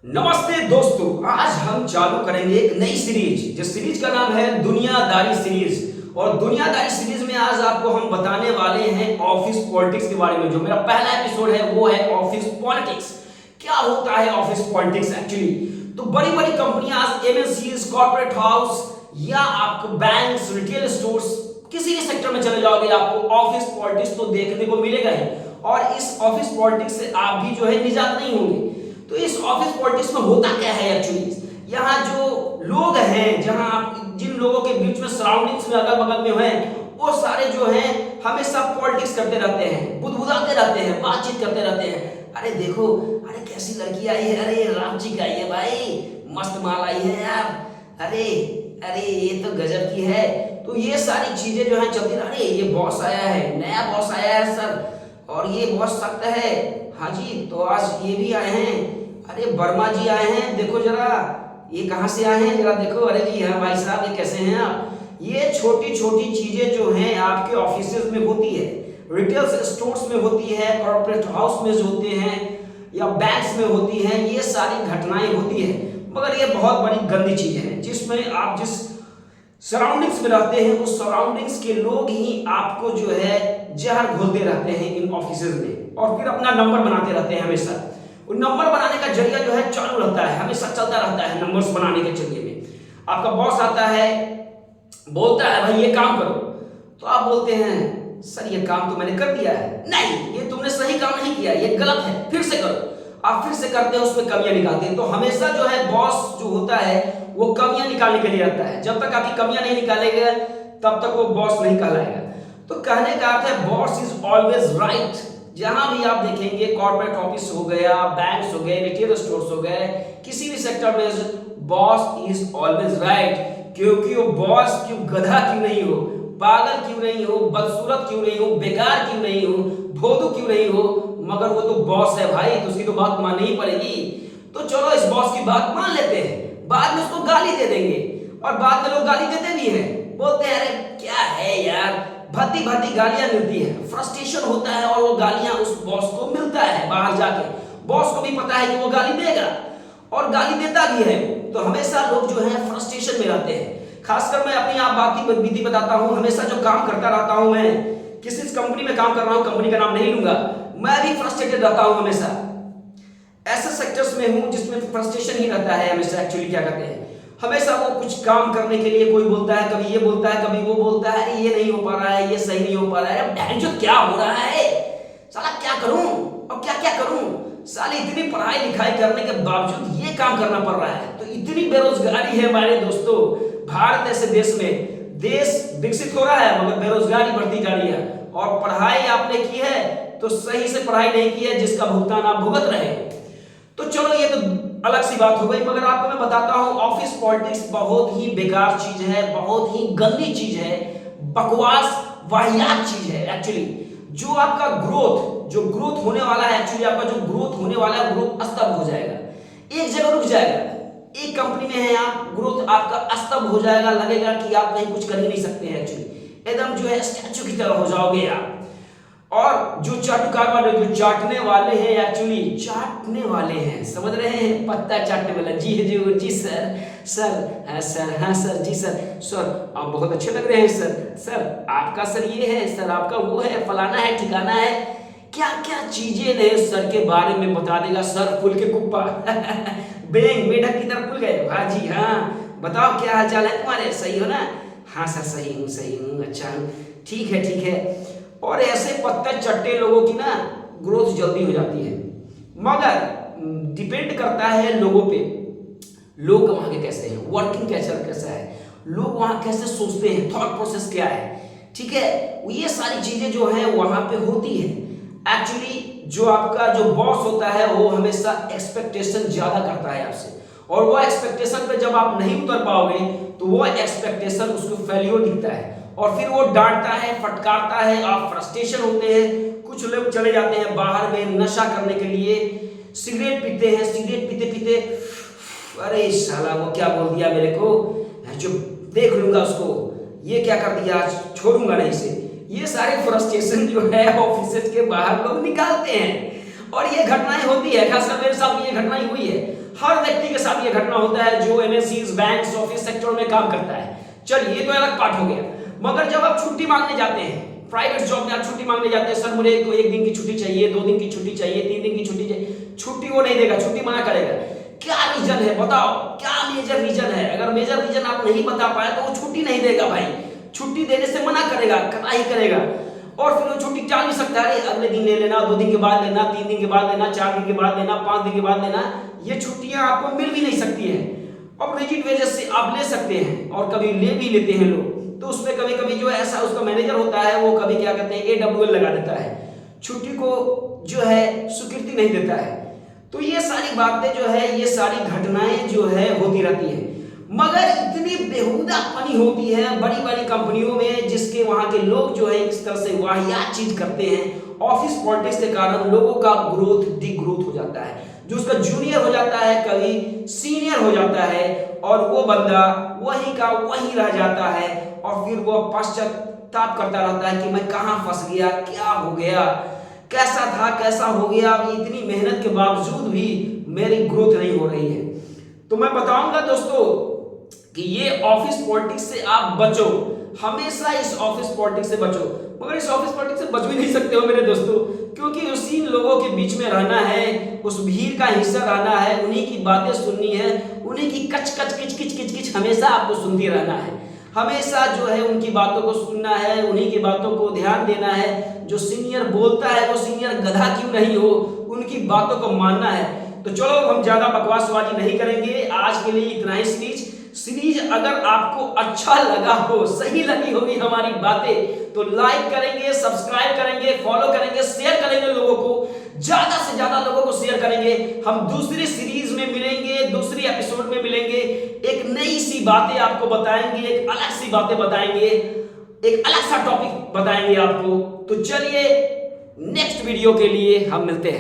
नमस्ते दोस्तों, आज हम चालू करेंगे एक नई सीरीज जिस सीरीज का नाम है दुनियादारी सीरीज। और दुनियादारी सीरीज में आज आपको हम बताने वाले हैं ऑफिस पॉलिटिक्स के बारे में। जो मेरा पहला एपिसोड है वो है ऑफिस पॉलिटिक्स। क्या होता है ऑफिस पॉलिटिक्स एक्चुअली? तो बड़ी बड़ी कंपनियां, एमएनसीज, कॉर्पोरेट हाउस या आपको बैंक्स, रिटेल स्टोर्स, किसी भी सेक्टर में चले जाओगे आपको ऑफिस पॉलिटिक्स तो देखने को मिलेगा ही। और इस ऑफिस पॉलिटिक्स से आप भी जो है निजात नहीं होंगे। तो इस ऑफिस पॉलिटिक्स में होता क्या है एक्चुअली? यहाँ जो लोग हैं, जहाँ आप जिन लोगों के बीच में सराउंडिंग्स में अगल बगल में हैं, वो सारे जो हैं हमेशा पॉलिटिक्स करते रहते हैं, बुदबुदाते रहते हैं, बातचीत करते रहते हैं। अरे देखो, अरे कैसी लड़की आई है, अरे राम जी का आई है भाई, मस्त माल आई है यार, अरे अरे ये तो गजब की है। तो ये सारी चीजें जो है चलती, अरे ये बॉस आया है, नया बॉस आया है सर, और ये बहुत सख्त है। हाँ जी, तो आज ये भी आए हैं, अरे वर्मा जी आए हैं, देखो जरा ये कहाँ से आए हैं, जरा देखो। अरे जी हाँ भाई साहब, ये कैसे हैं आप? ये छोटी छोटी चीजें जो हैं आपके ऑफिस में होती है, रिटेल स्टोर्स में होती है, कॉर्पोरेट हाउस में जो होते हैं या बैंक्स में होती हैं, ये सारी घटनाएं होती है। मगर ये बहुत बड़ी गंदी चीज है जिसमें आप जिस सराउंडिंग्स में रहते हैं उस सराउंडिंग्स के लोग ही आपको जो है जहर घोलते रहते हैं इन ऑफिसेज में, और फिर अपना नंबर बनाते रहते हैं हमेशा। वो नंबर बनाने का जरिया जो है चालू रहता है, हमेशा चलता रहता है नंबर्स बनाने के जरिए में। आपका बॉस आता है, बोलता है भाई ये काम करो, तो आप बोलते हैं सर ये काम तो मैंने कर दिया है। नहीं, ये तुमने सही काम नहीं किया, ये गलत है, फिर से करो। आप फिर से करते हैं, उसमें कमियां निकालते हैं। तो हमेशा जो है बॉस जो होता है वो कमियां निकालने के लिए रहता है। जब तक आपकी कमियां नहीं निकालेगा तब तक वो बॉस नहीं कहलाएगा। तो कहने का अर्थ है बॉस इज ऑलवेज राइट। जहां भी आप देखेंगे, कॉर्पोरेट ऑफिस हो गया, बैंक्स हो गए, रिटेल स्टोर्स हो गए, किसी भी सेक्टर में बॉस इज ऑलवेज राइट। क्योंकि वो बॉस क्यों गधा क्यों नहीं हो, पागल क्यों नहीं हो, बदसूरत क्यों नहीं हो, बेकार क्यों नहीं हो, भोदू क्यों नहीं हो, मगर वो तो बॉस है भाई, तो उसकी तो बात माननी ही पड़ेगी। तो चलो इस बॉस की बात मान लेते हैं, बाद में उसको गाली दे देंगे। और बाद में लोग गाली देते भी हैं, बोलते हैं अरे क्या है यार, भद्दी भद्दी गालियां मिलती है, फ्रस्ट्रेशन होता है, और वो गालियां उस बॉस को मिलता है बाहर जाके। बॉस को भी पता है कि वो गाली देगा और गाली देता भी है। तो हमेशा लोग जो है फ्रस्ट्रेशन में रहते हैं। खासकर मैं अपनी आप बात की बीती बताता हूं, हमेशा जो काम करता रहता हूं, मैं किसी कंपनी में काम कर रहा हूं, कंपनी का नाम नहीं लूंगा, मैं भी फ्रस्ट्रेटेड रहता हूं हमेशा। ऐसे सेक्टर्स में हूं जिसमें फ्रस्ट्रेशन ही रहता है हमेशा। एक्चुअली क्या कहते हैं, हमेशा वो कुछ काम करने के लिए कोई बोलता है, कभी ये बोलता है, कभी वो बोलता है, अरे ये नहीं हो पा रहा है, ये सही नहीं हो पा रहा है, अब जो क्या हो रहा है साला, क्या करूं और क्या क्या करूं। साले इतनी पढ़ाई लिखाई करने के बावजूद ये काम करना पड़ रहा है। तो इतनी बेरोजगारी है हमारे दोस्तों, भारत ऐसे देश में, देश विकसित हो रहा है मगर बेरोजगारी बढ़ती जा रही है। और पढ़ाई आपने की है तो सही से पढ़ाई नहीं की है जिसका भुगतान आप भुगत रहे हैं। तो चलो ये तो अलग सी बात हो गई, मगर आपको मैं बताता हूं ऑफिस पॉलिटिक्स बहुत ही बेकार चीज है, बहुत ही गंदी चीज है, बकवास वाहियात चीज है एक्चुअली। जो आपका जो ग्रोथ होने वाला है, एक्चुअली आपका जो ग्रोथ होने वाला है, ग्रोथ स्तब्ध हो जाएगा, एक जगह रुक जाएगा। एक कंपनी में है आप, ग्रोथ आपका स्तब्ध हो जाएगा, लगेगा कि आप कहीं कुछ कर ही नहीं सकते हैं एक्चुअली, एकदम जो है स्टैचू की तरह हो जाओगे आप। और जो चाटुकार वाले, जो चाटने वाले हैं, एक्चुअली चाटने वाले हैं, समझ रहे हैं, पत्ता चाटने वाला। जी जी जी सर, सर हाँ सर, हाँ सर, जी सर, सर आप बहुत अच्छे लग रहे हैं सर, सर आपका सर ये है, सर आपका वो है, फलाना है, ठिकाना है, क्या क्या चीजें ने सर के बारे में बता देगा। सर फुल के कुप्पा बेंग मेढक की तरह खुल गए। हाँ जी हाँ, बताओ क्या हाल चाल है तुम्हारे, सही हो ना? हाँ सर सही हूँ, अच्छा हूँ, ठीक है ठीक है। और ऐसे पत्ते चट्टे लोगों की ना ग्रोथ जल्दी हो जाती है, मगर डिपेंड करता है लोगों पे, लोग वहां के कैसे हैं, वर्किंग कल्चर कैसा है, लोग वहां कैसे सोचते हैं, थॉट प्रोसेस क्या है, ठीक है। ये सारी चीजें जो है वहां पे होती है एक्चुअली। जो आपका जो बॉस होता है वो हमेशा एक्सपेक्टेशन ज्यादा करता है आपसे, और वो एक्सपेक्टेशन पे जब आप नहीं उतर पाओगे तो वो एक्सपेक्टेशन उसको फेल्योर दिखता है, और फिर वो डांटता है, फटकारता है, आप फ्रस्ट्रेशन होते हैं। कुछ लोग चले जाते हैं बाहर में नशा करने के लिए, सिगरेट पीते हैं, सिगरेट पीते पीते अरे साला वो क्या बोल दिया मेरे को, जो देख लूंगा उसको, ये क्या कर दिया, छोड़ूंगा नहीं इसे। ये सारे फ्रस्ट्रेशन जो है ऑफिस के बाहर लोग निकालते हैं, और ये घटनाएं होती है, खासकर मेरे साथ ये घटनाएं हुई है। हर व्यक्ति के साथ ये घटना होता है जो एमएनसीज, बैंक्स, ऑफिस सेक्टर में काम करता है। चलिए ये तो अलग पार्ट हो गया। मगर जब आप छुट्टी मांगने जाते हैं, प्राइवेट जॉब में आप छुट्टी मांगने जाते हैं, सर मुझे तो 1 दिन की छुट्टी चाहिए, 2 दिन की छुट्टी चाहिए, 3 दिन की छुट्टी चाहिए, छुट्टी वो नहीं देगा, छुट्टी मना करेगा। क्या रीजन है बताओ, क्या मेजर रीजन है? अगर मेजर रीजन आप नहीं बता पाए तो वो छुट्टी नहीं देगा भाई, छुट्टी देने से मना करेगा, कटाई करेगा। और फिर वो छुट्टी टाल भी सकता है, अगले दिन ले लेना, 2 दिन के बाद लेना, 3 दिन के बाद लेना, 4 दिन के बाद लेना, 5 दिन के बाद लेना। ये छुट्टियां आपको मिल भी नहीं सकती है और रिजिड वजह से आप ले सकते हैं और कभी ले भी लेते हैं लोग। तो उसमें कभी कभी जो ऐसा उसका मैनेजर होता है वो कभी क्या कहते हैं AWL लगा देता है, छुट्टी को जो है स्वीकृति नहीं देता है। तो ये सारी बातें जो है, ये सारी घटनाएं जो है होती रहती है। मगर इतनी बेहुदा फनी होती है बड़ी बड़ी कंपनियों में, जिसके वहां के लोग जो है इस तरह से वाहियात चीज करते हैं। ऑफिस पॉलिटिक्स के कारण लोगों का ग्रोथ डिग्रोथ हो जाता है, जो उसका जूनियर हो जाता है कभी सीनियर हो जाता है और वो बंदा वही का वही रह जाता है और फिर वो पश्चाताप करता रहता है कि मैं कहां फंस गया, क्या हो गया, कैसा था कैसा हो गया, इतनी मेहनत के बावजूद भी मेरी ग्रोथ नहीं हो रही है। तो मैं बताऊंगा दोस्तों कि ये ऑफिस पॉलिटिक्स से आप बचो, हमेशा इस ऑफिस पॉलिटिक्स से बचो। मगर इस ऑफिस पॉलिटिक्स से बच भी नहीं सकते हो मेरे दोस्तों, क्योंकि उसी लोगों के बीच में रहना है, उस भीड़ का हिस्सा रहना है, उन्हीं की बातें सुननी है, उन्हीं की कच कच किच किच किच किच हमेशा आपको सुनती रहना है। हमेशा जो है उनकी बातों को सुनना है, उन्हीं की बातों को ध्यान देना है। जो सीनियर बोलता है वो सीनियर गधा क्यों नहीं हो, उनकी बातों को मानना है। तो चलो हम ज्यादा बकवासबाजी नहीं करेंगे, आज के लिए इतना ही। सीरीज अगर आपको अच्छा लगा हो, सही लगी होगी हमारी बातें, तो लाइक करेंगे, सब्सक्राइब करेंगे, फॉलो करेंगे, शेयर करेंगे, लोगों को ज्यादा से ज्यादा लोगों को शेयर करेंगे। हम दूसरी सीरीज में मिलेंगे, दूसरी एपिसोड में मिलेंगे, एक नई सी बातें आपको बताएंगे, एक अलग सी बातें बताएंगे, एक अलग सा टॉपिक बताएंगे आपको। तो चलिए नेक्स्ट वीडियो के लिए हम मिलते हैं।